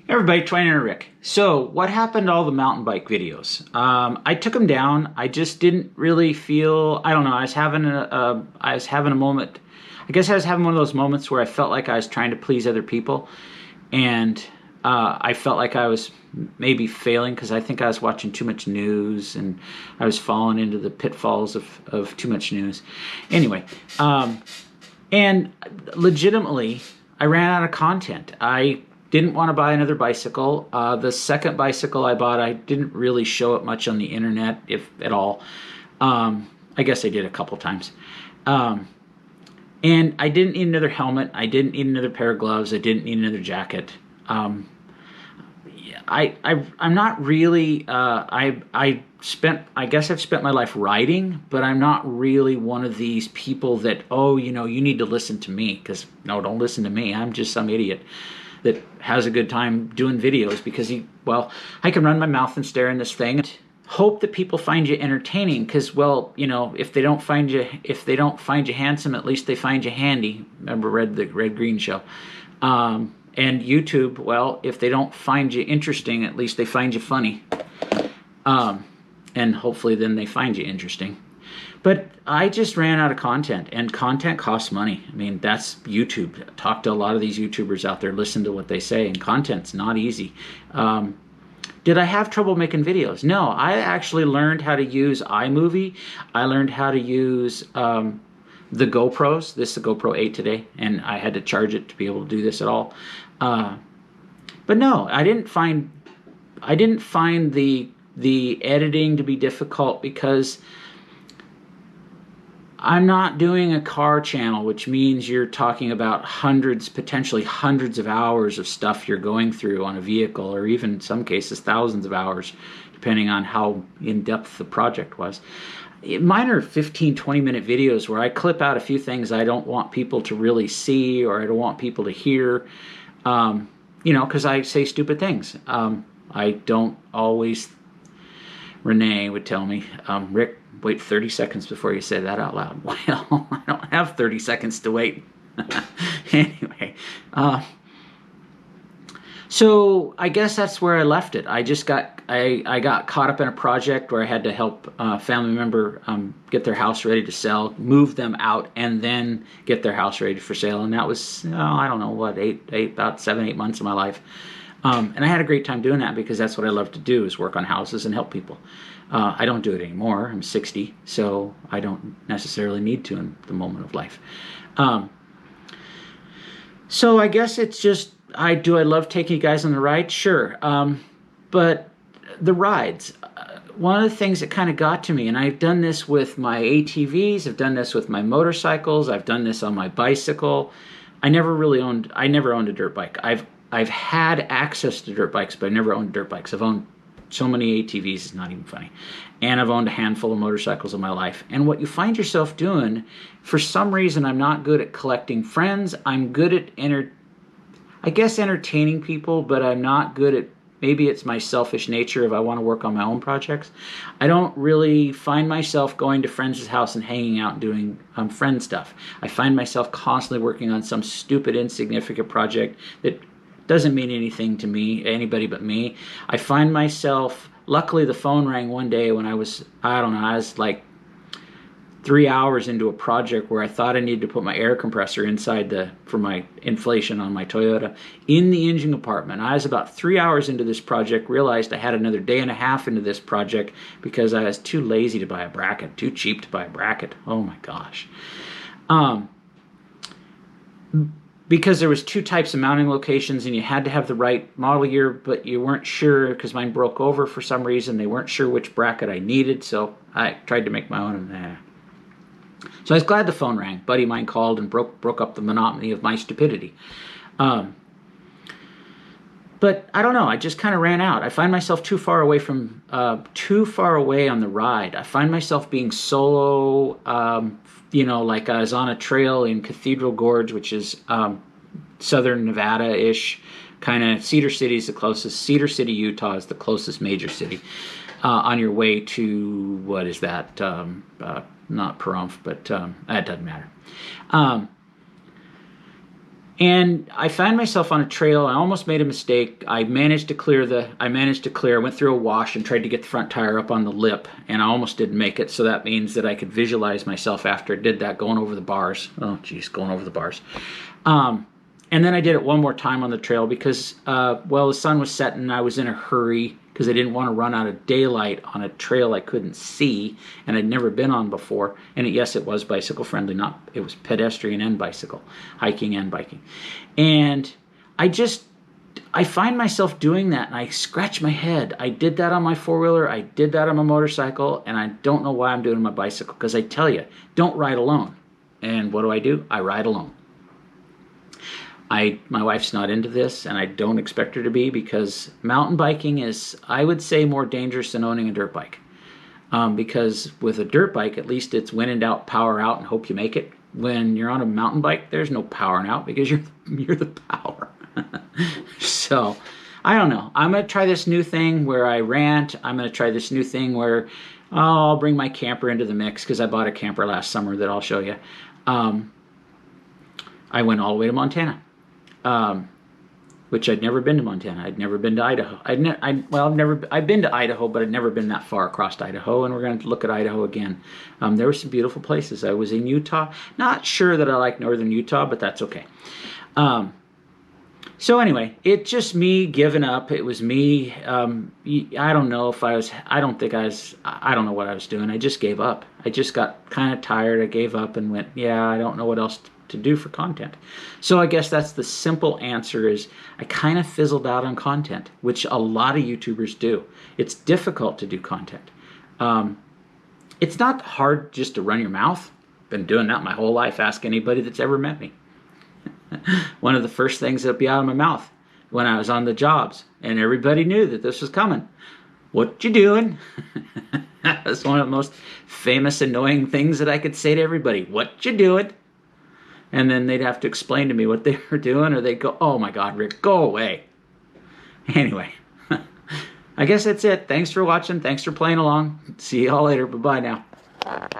Hey everybody, Twiner Rick. So, what happened to all the mountain bike videos? I took them down. I just didn't really feel. I don't know. I was having a moment. I guess I was having one of those moments where I felt like I was trying to please other people, and I felt like I was maybe failing because I think I was watching too much news and I was falling into the pitfalls of too much news. Anyway, and legitimately, I ran out of content. I didn't want to buy another bicycle. The second bicycle I bought, I didn't really show it much on the internet, if at all. I guess I did a couple times. And I didn't need another helmet. I didn't need another pair of gloves. I didn't need another jacket. I'm not really. I guess I've spent my life riding, but I'm not really one of these people that, oh, you need to listen to me, because no, don't listen to me. I'm just some idiot that has a good time doing videos because I can run my mouth and stare in this thing and hope that people find you entertaining, because if they don't find you handsome, at least they find you handy. Remember the Red Green show. And YouTube, well, if they don't find you interesting, at least they find you funny. And hopefully then they find you interesting. But I just ran out of content, and content costs money. I mean, that's YouTube. Talk to a lot of these YouTubers out there, listen to what they say, and content's not easy. Did I have trouble making videos? No, I actually learned how to use iMovie. I learned how to use the GoPros. This is the GoPro 8 today, and I had to charge it to be able to do this at all. But no, I didn't find the editing to be difficult, because I'm not doing a car channel, which means you're talking about potentially hundreds of hours of stuff you're going through on a vehicle, or even in some cases thousands of hours, depending on how in-depth the project was. Mine are 15, 20-minute videos where I clip out a few things I don't want people to really see, or I don't want people to hear, because I say stupid things. I don't always. Renee would tell me, Rick, wait 30 seconds before you say that out loud. Well, I don't have 30 seconds to wait. Anyway, so I guess that's where I left it. I got caught up in a project where I had to help a family member get their house ready to sell, move them out, and then get their house ready for sale. And that was, I don't know what, about 7-8 months of my life. And I had a great time doing that, because that's what I love to do, is work on houses and help people. I don't do it anymore. I'm 60, so I don't necessarily need to in the moment of life. So I guess it's just, I love taking you guys on the ride? Sure. But the rides, one of the things that kind of got to me, and I've done this with my ATVs, I've done this with my motorcycles, I've done this on my bicycle. I never owned a dirt bike. I've had access to dirt bikes, but I never owned dirt bikes. I've owned so many ATVs, it's not even funny. And I've owned a handful of motorcycles in my life. And what you find yourself doing, for some reason, I'm not good at collecting friends. I'm good at entertaining people, but I'm not good at, maybe it's my selfish nature if I want to work on my own projects. I don't really find myself going to friends' house and hanging out and doing friend stuff. I find myself constantly working on some stupid, insignificant project that doesn't mean anything to me, anybody but me. I find myself, luckily the phone rang one day when I was like 3 hours into a project where I thought I needed to put my air compressor inside for my inflation on my Toyota in the engine compartment. I was about 3 hours into this project, realized I had another day and a half into this project because I was too lazy to buy a bracket, too cheap to buy a bracket. Oh my gosh. Because there was 2 types of mounting locations, and you had to have the right model year, but you weren't sure, because mine broke over for some reason. They weren't sure which bracket I needed, so I tried to make my own. So I was glad the phone rang. A buddy of mine called and broke up the monotony of my stupidity. But I don't know. I just kind of ran out. I find myself too far away on the ride. I find myself being solo. Like I was on a trail in Cathedral Gorge, which is southern Nevada-ish, kind of. Cedar City is the closest. Cedar City, Utah is the closest major city. On your way to, what is that? Not Pahrump, but that doesn't matter. And I found myself on a trail. I almost made a mistake. I managed to clear. I went through a wash and tried to get the front tire up on the lip, and I almost didn't make it. So that means that I could visualize myself after I did that going over the bars. Oh, geez, going over the bars. And then I did it one more time on the trail because, well, the sun was setting and I was in a hurry because I didn't want to run out of daylight on a trail I couldn't see and I'd never been on before. And yes, it was bicycle friendly, it was pedestrian and bicycle, hiking and biking. And I find myself doing that and I scratch my head. I did that on my four-wheeler, I did that on my motorcycle, and I don't know why I'm doing it on my bicycle because I tell you, don't ride alone. And what do? I ride alone. My wife's not into this, and I don't expect her to be because mountain biking is, I would say, more dangerous than owning a dirt bike. Because with a dirt bike, at least it's when in doubt, power out and hope you make it. When you're on a mountain bike, there's no powering out because you're the power. So, I don't know. I'm going to try this new thing where I rant. I'm going to try this new thing where I'll bring my camper into the mix because I bought a camper last summer that I'll show you. I went all the way to Montana. Which I'd never been to Montana. I'd never been to Idaho. I've been to Idaho, but I'd never been that far across Idaho, and we're going to look at Idaho again. There were some beautiful places. I was in Utah. Not sure that I like northern Utah, but that's okay. So anyway, it's just me giving up. It was me. I don't know if I was, I don't know what I was doing. I just gave up. I just got kind of tired. I gave up and went, yeah, I don't know what else to do for content. So I guess that's the simple answer is I kind of fizzled out on content, which a lot of YouTubers do. It's difficult to do content. It's not hard just to run your mouth. Been doing that my whole life. Ask anybody that's ever met me. One of the first things that'd be out of my mouth when I was on the jobs, and everybody knew that this was coming. What you doing? That's one of the most famous annoying things that I could say to everybody. What you doing? And then they'd have to explain to me what they were doing, or they'd go, oh my God, Rick, go away. Anyway, I guess that's it. Thanks for watching. Thanks for playing along. See y'all later. Bye-bye now.